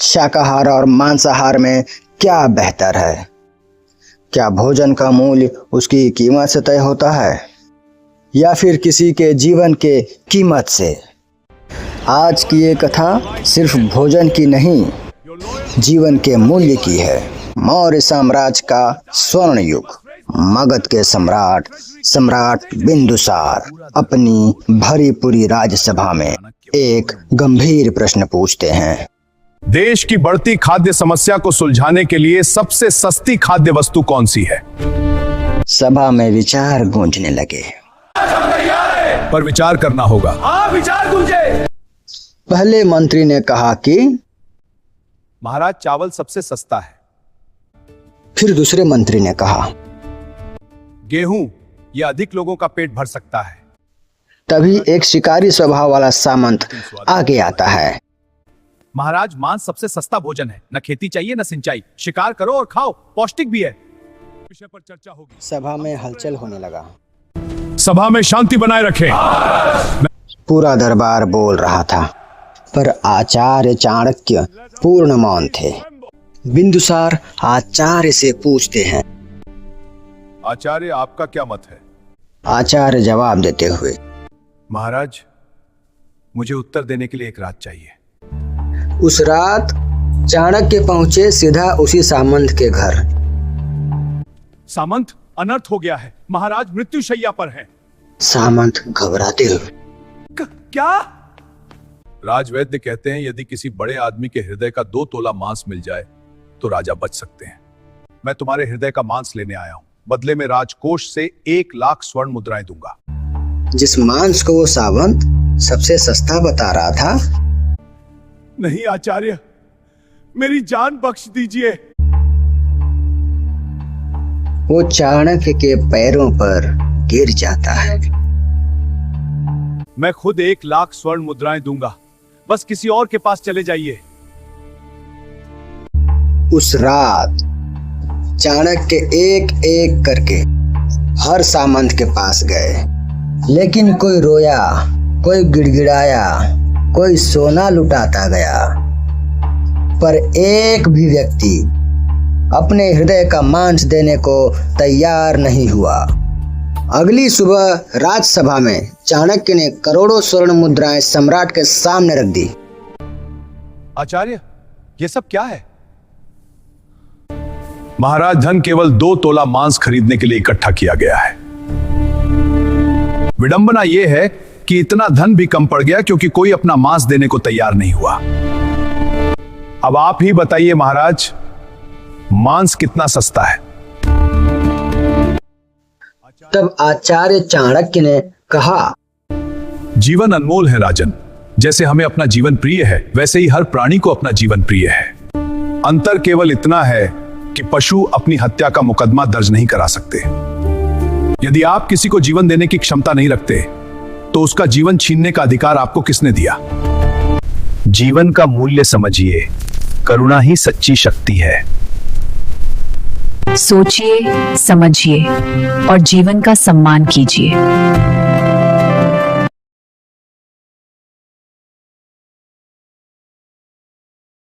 शाकाहार और मांसाहार में क्या बेहतर है? क्या भोजन का मूल्य उसकी कीमत से तय होता है या फिर किसी के जीवन के कीमत से? आज की ये कथा सिर्फ भोजन की नहीं, जीवन के मूल्य की है। मौर्य साम्राज्य का स्वर्ण युग। मगध के सम्राट बिंदुसार अपनी भरी पूरी राज्यसभा में एक गंभीर प्रश्न पूछते हैं। देश की बढ़ती खाद्य समस्या को सुलझाने के लिए सबसे सस्ती खाद्य वस्तु कौन सी है? सभा में विचार गूंजने लगे। पर विचार करना होगा। विचार गूंजे। पहले मंत्री ने कहा कि महाराज, चावल सबसे सस्ता है। फिर दूसरे मंत्री ने कहा गेहूं, यह अधिक लोगों का पेट भर सकता है। तभी एक शिकारी स्वभाव वाला सामंत आगे आता है। महाराज, मांस सबसे सस्ता भोजन है। न खेती चाहिए न सिंचाई, शिकार करो और खाओ, पौष्टिक भी है। विषय पर चर्चा होगी। सभा में हलचल होने लगा। सभा में शांति बनाए रखें। पूरा दरबार बोल रहा था, पर आचार्य चाणक्य पूर्ण मौन थे। बिंदुसार आचार्य से पूछते हैं, आचार्य, आपका क्या मत है? आचार्य जवाब देते हुए, महाराज, मुझे उत्तर देने के लिए एक रात चाहिए। उस रात चाणक्य पहुंचे सीधा उसी सामंत के घर। सामंत, अनर्थ हो गया है। महाराज मृत्युशैया पर हैं। सामंत घबराते हुए, क्या? राजवैद्य कहते हैं यदि किसी बड़े आदमी के हृदय का 2 तोला मांस मिल जाए तो राजा बच सकते हैं। मैं तुम्हारे हृदय का मांस लेने आया हूं। बदले में राजकोष से 1 लाख स्वर्ण मुद्राएं दूंगा। जिस मांस को वो सावंत सबसे सस्ता बता रहा था। नहीं आचार्य, मेरी जान बख्श दीजिए। वो चाणक्य के पैरों पर गिर जाता है। मैं खुद 1 लाख स्वर्ण मुद्राएं दूंगा, बस किसी और के पास चले जाइए। उस रात चाणक्य एक एक करके हर सामंत के पास गए, लेकिन कोई रोया, कोई गिड़गिड़ाया, कोई सोना लुटाता गया, पर एक भी व्यक्ति अपने हृदय का मांस देने को तैयार नहीं हुआ। अगली सुबह राजसभा में चाणक्य ने करोड़ों स्वर्ण मुद्राएं सम्राट के सामने रख दी। आचार्य, ये सब क्या है? महाराज, धन केवल 2 तोला मांस खरीदने के लिए इकट्ठा किया गया है। विडंबना यह है कि इतना धन भी कम पड़ गया क्योंकि कोई अपना मांस देने को तैयार नहीं हुआ। अब आप ही बताइए महाराज, मांस कितना सस्ता है? तब आचार्य चाणक्य ने कहा, जीवन अनमोल है राजन। जैसे हमें अपना जीवन प्रिय है, वैसे ही हर प्राणी को अपना जीवन प्रिय है। अंतर केवल इतना है कि पशु अपनी हत्या का मुकदमा दर्ज नहीं करा सकते। यदि आप किसी को जीवन देने की क्षमता नहीं रखते, तो उसका जीवन छीनने का अधिकार आपको किसने दिया? जीवन का मूल्य समझिए, करुणा ही सच्ची शक्ति है। सोचिए, समझिए और जीवन का सम्मान कीजिए।